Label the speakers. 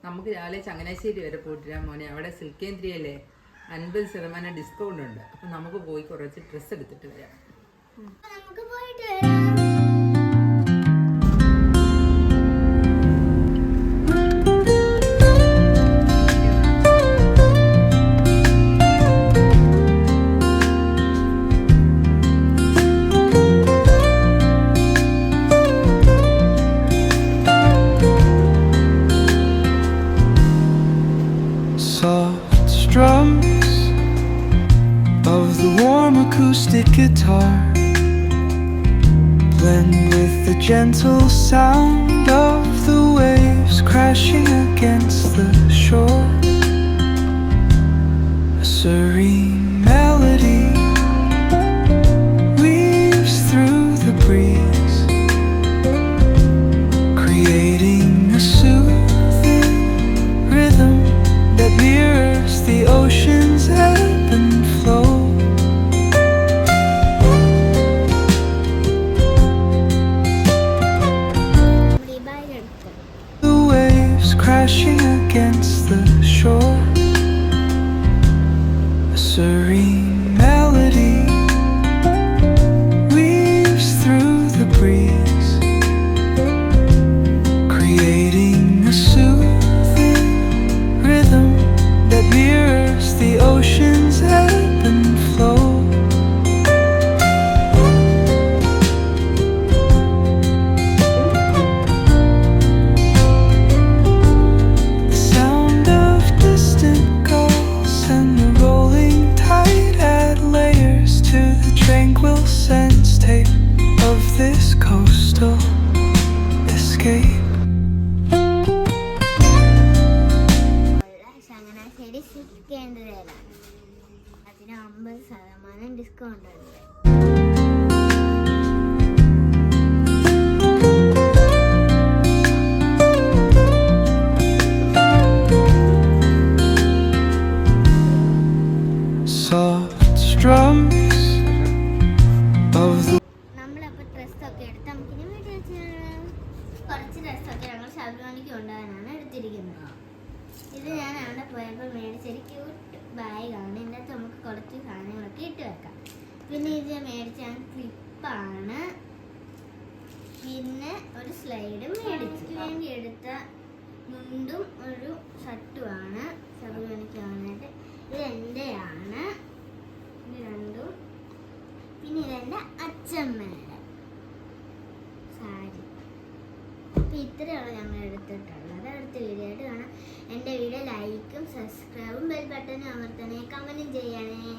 Speaker 1: നമുക്ക് രാവിലെ ചങ്ങനാശ്ശേരി വരെ പോയിട്ട് മോനെ. അവിടെ സിൽക്കേന്ദ്രിയല്ലേ 50% ഡിസ്കൗണ്ട് ഉണ്ട്. അപ്പം നമുക്ക് പോയി കുറച്ച് ഡ്രസ്സ് എടുത്തിട്ട് വരാം.
Speaker 2: നമുക്ക് പോയിട്ട് വരാം.
Speaker 3: Soft strums of the warm acoustic guitar blend with the gentle sound of the waves crashing against the shore. A serene melody weaves through the breeze, creating a soothing rhythm that mirrors the ocean's ebb and flow. The waves crashing against the shore. A serene melody weaves through the breeze, creating a soothing rhythm that mirrors the ocean's ebb and flow. The sound of distant gulls and the rolling tide add layers to the tranquil sense tape of this coastal escape.
Speaker 2: Changanassery സിൽക്കേന്ദ്രയിലാണ്. അതിന് 50% discount ഉണ്ട്.
Speaker 3: Soft strums of the
Speaker 2: നമ്മളപ്പോൾ ഡ്രസ്സൊക്കെ എടുത്ത് നമുക്കിനി വീട്ടിൽ വെച്ച് കുറച്ച് ഡ്രസ്സൊക്കെ ഞങ്ങൾ ശബരിമലയ്ക്ക് കൊണ്ടുപോകാനാണ് എടുത്തിരിക്കുന്നത്. ഇത് ഞാൻ അവിടെ പോയപ്പോൾ മേടിച്ചൊരു ക്യൂട്ട് ബാഗാണ്. ഇതിൻ്റെ അകത്ത് നമുക്ക് കുറച്ച് സാധനങ്ങളൊക്കെ ഇട്ട് വെക്കാം. പിന്നെ ഇത് മേടിച്ച ക്ലിപ്പാണ്. പിന്നെ ഒരു സ്ലൈഡും മേടിച്ചു. വേണ്ടി എടുത്ത മുണ്ടും ഒരു ഷർട്ടുമാണ് ശബരിമലയ്ക്ക് പോകാനായിട്ട്. ഇത് എൻ്റെയാണ്. ഇത് രണ്ടും. പിന്നെ ഇതെൻ്റെ അച്ഛമ്മയുടെ സാരി. അപ്പോൾ ഇത്രയാണ് ഞങ്ങൾ എടുത്തിട്ടുള്ളത്. അടുത്ത വീഡിയോ ആയിട്ട് കാണാം. എൻ്റെ വീഡിയോ ലൈക്കും സബ്സ്ക്രൈബും ബെൽ ബട്ടനും അമർത്തണേ, കമൻറ്റും ചെയ്യണേ.